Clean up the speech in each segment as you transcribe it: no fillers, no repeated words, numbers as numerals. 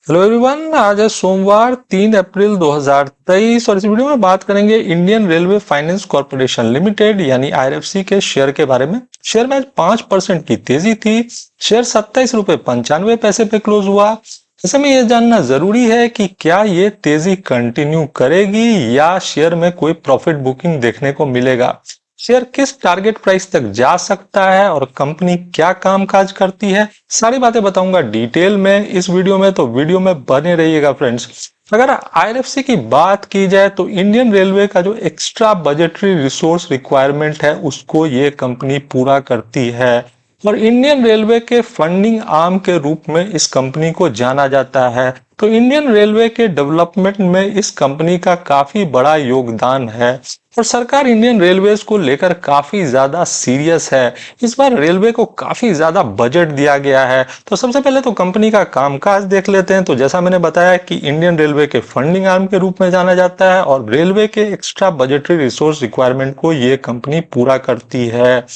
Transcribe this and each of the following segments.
Hello everyone, आज है सोमवार 3 अप्रैल 2023 और इस वीडियो में बात करेंगे Indian railway finance corporation limited यानी आईआरएफसी के शेयर के बारे में। शेयर में आज 5% की तेजी थी। शेयर 27 रुपए 95 पैसे पे क्लोज हुआ। ऐसे में यह जानना जरूरी है कि क्या ये तेजी कंटिन्यू करेगी या शेयर में कोई प्रॉफिट बुकिंग देखने को मिलेगा। शेयर किस टारगेट प्राइस तक जा सकता है और कंपनी क्या कामकाज करती है, सारी बातें बताऊंगा डिटेल में इस वीडियो में, तो वीडियो में बने रहिएगा फ्रेंड्स। अगर आईआरएफसी की बात की जाए तो इंडियन रेलवे का जो एक्स्ट्रा बजटरी रिसोर्स रिक्वायरमेंट है उसको ये कंपनी पूरा करती है और इंडियन रेलवे के फंडिंग आर्म के रूप में इस कंपनी को जाना जाता है। तो इंडियन रेलवे के डेवलपमेंट में इस कंपनी का काफी बड़ा योगदान है और सरकार इंडियन रेलवेज को लेकर काफी ज्यादा सीरियस है। इस बार रेलवे को काफी ज्यादा बजट दिया गया है। तो सबसे पहले तो कंपनी का कामकाज देख लेते हैं। तो जैसा मैंने बताया कि इंडियन रेलवे के फंडिंग आर्म के रूप में जाना जाता है और रेलवे के एक्स्ट्रा बजटरी रिसोर्स रिक्वायरमेंट को ये कंपनी पूरा करती है।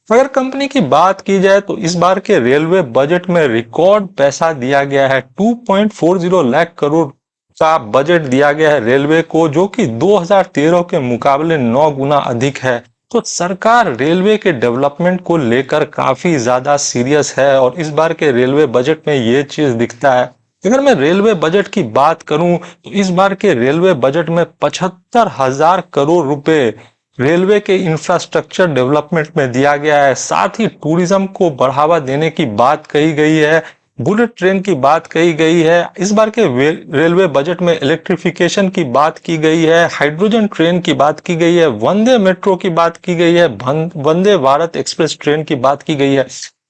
अगर कंपनी की बात की जाए तो इस बार के रेलवे बजट में रिकॉर्ड पैसा दिया गया है। 2.40 लाख करोड़ का बजट दिया गया है रेलवे को, जो कि 2013 के मुकाबले 9 गुना अधिक है। तो सरकार रेलवे के डेवलपमेंट को लेकर काफी ज्यादा सीरियस है और इस बार के रेलवे बजट में ये चीज दिखता है। अगर मैं रेलवे बजट की बात करूं तो इस बार के रेलवे बजट में 75,000 करोड़ रुपए रेलवे के इंफ्रास्ट्रक्चर डेवलपमेंट में दिया गया है। साथ ही टूरिज्म को बढ़ावा देने की बात कही गई है, बुलेट ट्रेन की बात कही गई है। इस बार के रेलवे बजट में इलेक्ट्रिफिकेशन की बात की गई है, हाइड्रोजन ट्रेन की बात की गई है, वंदे मेट्रो की बात की गई है, वंदे भारत एक्सप्रेस ट्रेन की बात की गई है।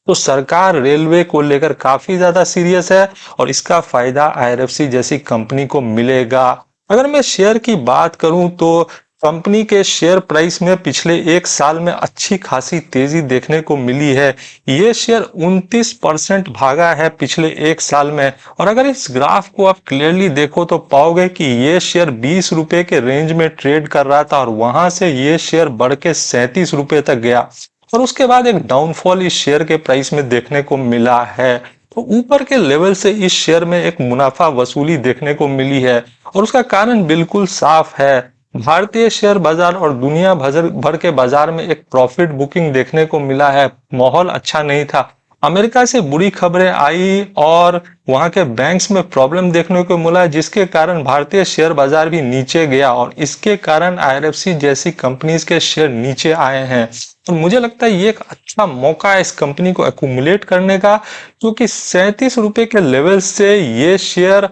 तो सरकार रेलवे को लेकर काफी ज्यादा सीरियस है और इसका फायदा आईआरएफसी जैसी कंपनी को मिलेगा। अगर मैं शेयर की बात करूं तो कंपनी के शेयर प्राइस में पिछले एक साल में अच्छी खासी तेजी देखने को मिली है। ये शेयर 29% भागा है पिछले एक साल में और अगर इस ग्राफ को आप क्लियरली देखो तो पाओगे कि ये शेयर 20 रुपए के रेंज में ट्रेड कर रहा था और वहां से ये शेयर बढ़ के 37 रुपए तक गया और उसके बाद एक डाउनफॉल इस शेयर के प्राइस में देखने को मिला है। तो ऊपर के लेवल से इस शेयर में एक मुनाफा वसूली देखने को मिली है और उसका कारण बिल्कुल साफ है। भारतीय शेयर बाजार और दुनिया भर के बाजार में एक प्रॉफिट बुकिंग देखने को मिला है। माहौल अच्छा नहीं था। अमेरिका से बुरी खबरें आई और वहां के बैंक्स में प्रॉब्लम देखने को मिला, जिसके कारण भारतीय शेयर बाजार भी नीचे गया और इसके कारण आईआरएफसी जैसी कंपनीज के शेयर नीचे आए हैं। तो मुझे लगता है ये एक अच्छा मौका है इस कंपनी को एक्यूमुलेट करने का, क्योंकि 37 रुपए के लेवल से ये शेयर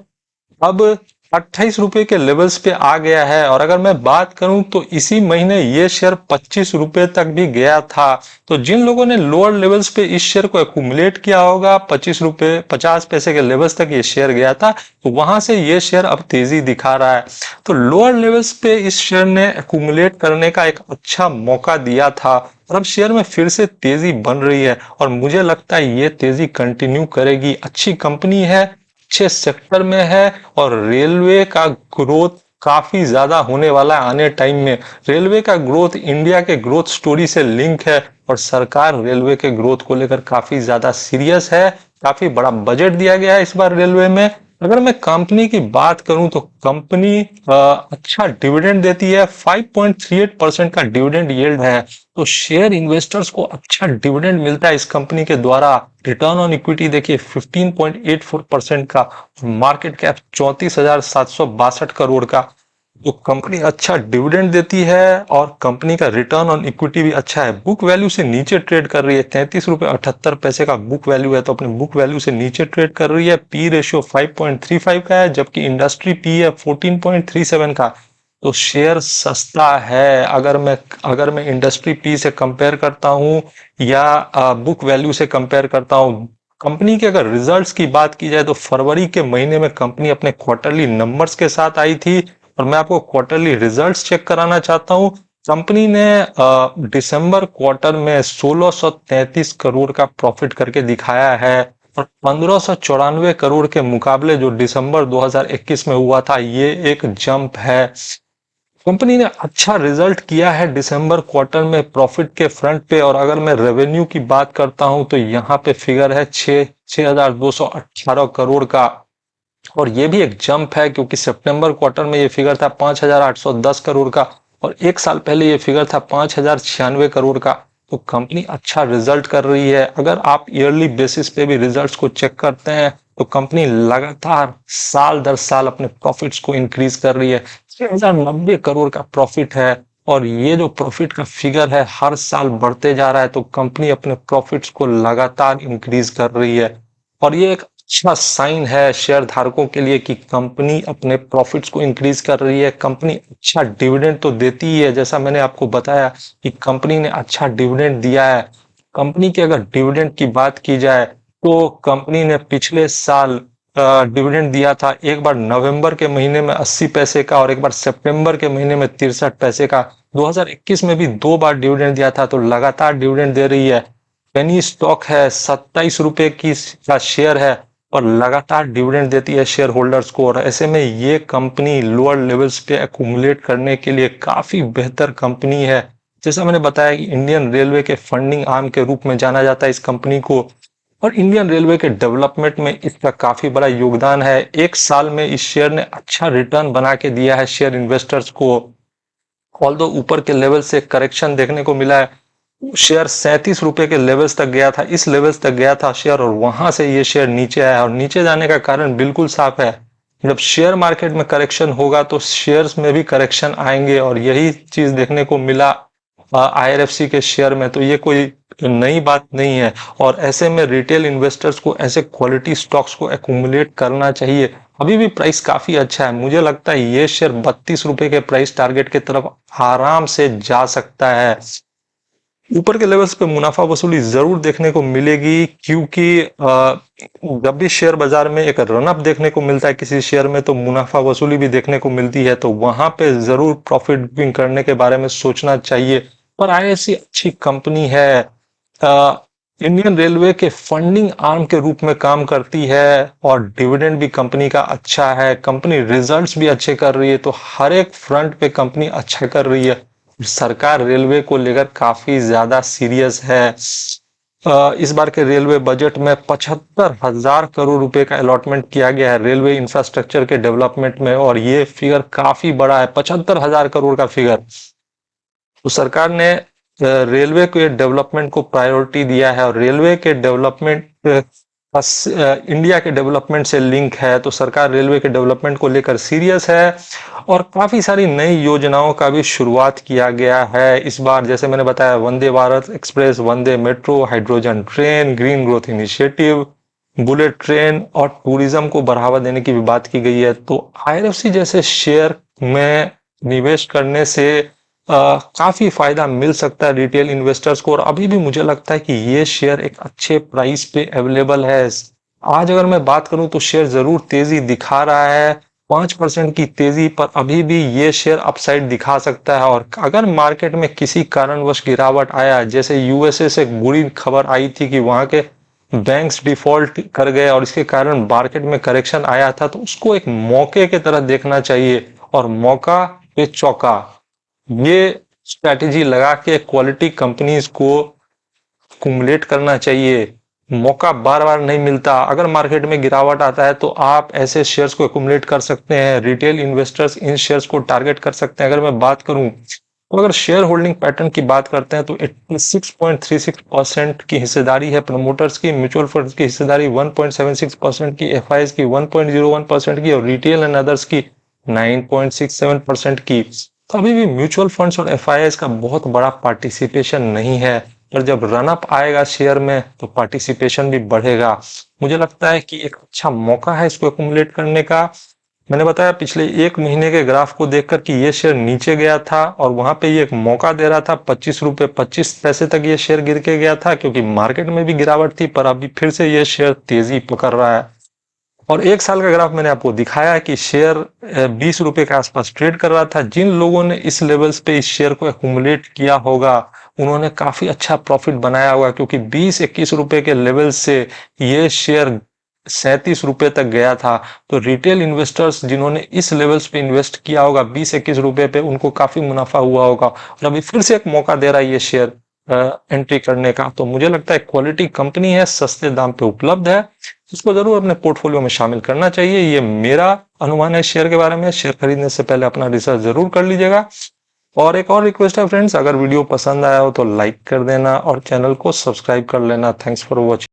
अब 28 रुपए के लेवल्स पे आ गया है और अगर मैं बात करूं तो इसी महीने ये शेयर 25 रुपए तक भी गया था। तो जिन लोगों ने लोअर लेवल्स पे इस शेयर को एक्यूमुलेट किया होगा, 25 रुपए 50 पैसे के लेवल्स तक ये शेयर गया था, तो वहां से ये शेयर अब तेजी दिखा रहा है। तो लोअर लेवल्स पे इस शेयर ने एक्यूमुलेट करने का एक अच्छा मौका दिया था और अब शेयर में फिर से तेजी बन रही है और मुझे लगता है ये तेजी कंटिन्यू करेगी। अच्छी कंपनी है, अच्छे सेक्टर में है और रेलवे का ग्रोथ काफी ज्यादा होने वाला है आने टाइम में। रेलवे का ग्रोथ इंडिया के ग्रोथ स्टोरी से लिंक है और सरकार रेलवे के ग्रोथ को लेकर काफी ज्यादा सीरियस है। काफी बड़ा बजट दिया गया है इस बार रेलवे में। अगर मैं कंपनी की बात करूं तो कंपनी अच्छा डिविडेंड देती है। 5.38% का डिविडेंड यील्ड है, तो शेयर इन्वेस्टर्स को अच्छा डिविडेंड मिलता है इस कंपनी के द्वारा। रिटर्न ऑन इक्विटी देखिए 15.84% का, मार्केट कैप 34,762 करोड़ का। तो कंपनी अच्छा डिविडेंड देती है और कंपनी का रिटर्न ऑन इक्विटी भी अच्छा है। बुक वैल्यू से नीचे ट्रेड कर रही है, 33 रुपए 78 पैसे का बुक वैल्यू है, तो अपने बुक वैल्यू से नीचे ट्रेड कर रही है। पी रेशियो 5.35 का है, जबकि इंडस्ट्री पी है 14.37 का। तो शेयर सस्ता है। अगर मैं इंडस्ट्री पी से कंपेयर करता हूं या बुक वैल्यू से कंपेयर करता हूं। कंपनी के अगर रिजल्ट्स की बात की जाए तो फरवरी के महीने में कंपनी अपने क्वार्टरली नंबर्स के साथ आई थी और मैं आपको क्वार्टरली रिजल्ट्स चेक कराना चाहता हूं। कंपनी ने दिसंबर क्वार्टर में 1633 करोड़ का प्रॉफिट करके दिखाया है और 1594 करोड़ के मुकाबले जो दिसंबर 2021 में हुआ था, ये एक जंप है। कंपनी ने अच्छा रिजल्ट किया है दिसंबर क्वार्टर में प्रॉफिट के फ्रंट पे। और अगर मैं रेवेन्यू की बात करता हूं तो यहाँ पे फिगर है 6,218 करोड़ का और ये भी एक जंप है क्योंकि सितंबर क्वार्टर में ये फिगर था 5,810 करोड़ का और एक साल पहले ये फिगर था 5,096 करोड़ का। तो कंपनी अच्छा रिजल्ट कर रही है। अगर आप ईयरली बेसिस पे भी रिजल्ट्स को चेक करते हैं तो कंपनी लगातार साल दर साल अपने प्रॉफिट्स को इंक्रीज कर रही है। 6,090 करोड़ का प्रॉफिट है और ये जो प्रॉफिट का फिगर है हर साल बढ़ते जा रहा है। तो कंपनी अपने प्रॉफिट्स को लगातार इंक्रीज कर रही है और ये एक अच्छा साइन है शेयर धारकों के लिए कि कंपनी अपने प्रॉफिट्स को इंक्रीज कर रही है। कंपनी अच्छा डिविडेंड तो देती ही है, जैसा मैंने आपको बताया कि कंपनी ने अच्छा डिविडेंड दिया है। कंपनी के अगर डिविडेंड की बात की जाए तो कंपनी ने पिछले साल डिविडेंड दिया था, एक बार नवंबर के महीने में 80 पैसे का और एक बार सितंबर के महीने में 63 पैसे का। 2021 में भी 2 बार डिविडेंड दिया था, तो लगातार डिविडेंड दे रही है। पेनी स्टॉक है, 27 रुपए की का शेयर है और लगातार डिविडेंड देती है शेयर होल्डर्स को। और ऐसे में ये कंपनी लोअर लेवल्स पे एक्यूमुलेट करने के लिए काफी बेहतर कंपनी है। जैसा मैंने बताया कि इंडियन रेलवे के फंडिंग आर्म के रूप में जाना जाता है इस कंपनी को और इंडियन रेलवे के डेवलपमेंट में इसका काफी बड़ा योगदान है। एक साल में इस शेयर ने अच्छा रिटर्न बना के दिया है शेयर इन्वेस्टर्स को। ऑल्दो ऊपर के लेवल से करेक्शन देखने को मिला है, शेयर 37 रुपए के लेवल्स तक गया था, इस लेवल्स तक गया था शेयर और वहां से ये शेयर नीचे आया और नीचे जाने का कारण बिल्कुल साफ है। जब शेयर मार्केट में करेक्शन होगा तो शेयर्स में भी करेक्शन आएंगे और यही चीज देखने को मिला आईआरएफसी के शेयर में। तो ये कोई नई बात नहीं है और ऐसे में रिटेल इन्वेस्टर्स को ऐसे क्वालिटी स्टॉक्स को एक्यूमुलेट करना चाहिए। अभी भी प्राइस काफी अच्छा है, मुझे लगता है ये शेयर 32 रुपए के प्राइस टारगेट की तरफ आराम से जा सकता है। ऊपर के लेवल्स पे मुनाफा वसूली जरूर देखने को मिलेगी क्योंकि जब भी शेयर बाजार में एक रनअप देखने को मिलता है किसी शेयर में तो मुनाफा वसूली भी देखने को मिलती है, तो वहां पे जरूर प्रॉफिट बुकिंग करने के बारे में सोचना चाहिए। पर आईआईसी अच्छी कंपनी है, इंडियन रेलवे के फंडिंग आर्म के रूप में काम करती है और डिविडेंड भी कंपनी का अच्छा है, कंपनी रिजल्ट्स भी अच्छे कर रही है। तो हर एक फ्रंट पे कंपनी अच्छा कर रही है। सरकार रेलवे को लेकर काफी ज्यादा सीरियस है। इस बार के रेलवे बजट में 75,000 करोड़ रुपए का अलॉटमेंट किया गया है रेलवे इंफ्रास्ट्रक्चर के डेवलपमेंट में और ये फिगर काफी बड़ा है, 75,000 करोड़ का फिगर। तो सरकार ने रेलवे के डेवलपमेंट को प्रायोरिटी दिया है और रेलवे के डेवलपमेंट इंडिया के डेवलपमेंट से लिंक है। तो सरकार रेलवे के डेवलपमेंट को लेकर सीरियस है और काफी सारी नई योजनाओं का भी शुरुआत किया गया है इस बार। जैसे मैंने बताया Vande Bharat Express, Vande Metro, hydrogen train, green growth initiative, bullet train और टूरिज्म को बढ़ावा देने की भी बात की गई है। तो आईआरएफसी जैसे शेयर में निवेश करने से काफी फायदा मिल सकता है रिटेल इन्वेस्टर्स को और अभी भी मुझे लगता है कि ये शेयर एक अच्छे प्राइस पे अवेलेबल है। आज अगर मैं बात करूं तो शेयर जरूर तेजी दिखा रहा है, 5% की तेजी पर अभी भी ये शेयर अपसाइड दिखा सकता है। और अगर मार्केट में किसी कारणवश गिरावट आया, जैसे यूएसए से बुरी खबर आई थी कि वहां के बैंक्स डिफॉल्ट कर गए और इसके कारण मार्केट में करेक्शन आया था, तो उसको एक मौके की तरह देखना चाहिए और मौका पे चौका, ये स्ट्रैटेजी लगा के क्वालिटी कंपनीज को कुमुलेट करना चाहिए। मौका बार बार नहीं मिलता, अगर मार्केट में गिरावट आता है तो आप ऐसे शेयर्स को एक्यूमुलेट कर सकते हैं। रिटेल इन्वेस्टर्स इन शेयर्स को टारगेट कर सकते हैं। अगर मैं बात करूं तो अगर शेयर होल्डिंग पैटर्न की बात करते हैं तो 86.36% की हिस्सेदारी है प्रमोटर्स की, म्यूचुअल फंड्स की हिस्सेदारी 1.76% की, एफआईएस की 1.01% की और रिटेल एंड अदर्स की 9.67% की। तो अभी भी म्यूचुअल फंड्स और एफआईआईस का बहुत बड़ा पार्टिसिपेशन नहीं है, पर जब रनअप आएगा शेयर में तो पार्टिसिपेशन भी बढ़ेगा। मुझे लगता है कि एक अच्छा मौका है इसको एक्यूमुलेट करने का। मैंने बताया पिछले एक महीने के ग्राफ को देखकर कि ये शेयर नीचे गया था और वहां पे ये एक मौका दे रहा था। 25 रुपए 25 पैसे तक ये शेयर गिर के गया था क्योंकि मार्केट में भी गिरावट थी, पर अभी फिर से ये शेयर तेजी पकड़ रहा है। और एक साल का ग्राफ मैंने आपको दिखाया कि शेयर 20 रुपए के आसपास ट्रेड कर रहा था। जिन लोगों ने इस लेवल्स पे इस शेयर को एक्यूमुलेट किया होगा उन्होंने काफी अच्छा प्रॉफिट बनाया होगा क्योंकि 20-21 रुपए के लेवल से ये शेयर 37 रुपए तक गया था। तो रिटेल इन्वेस्टर्स जिन्होंने इस लेवल्स पे इन्वेस्ट किया होगा 20-21 रुपए पे, उनको काफी मुनाफा हुआ होगा और अभी फिर से एक मौका दे रहा है ये शेयर एंट्री करने का। तो मुझे लगता है क्वालिटी कंपनी है, सस्ते दाम पे उपलब्ध है। इसको जरूर अपने पोर्टफोलियो में शामिल करना चाहिए। ये मेरा अनुमान है शेयर के बारे में। शेयर खरीदने से पहले अपना रिसर्च जरूर कर लीजिएगा। और एक और रिक्वेस्ट है फ्रेंड्स, अगर वीडियो पसंद आया हो तो लाइक कर देना और चैनल को सब्सक्राइब कर लेना। Thanks for watching.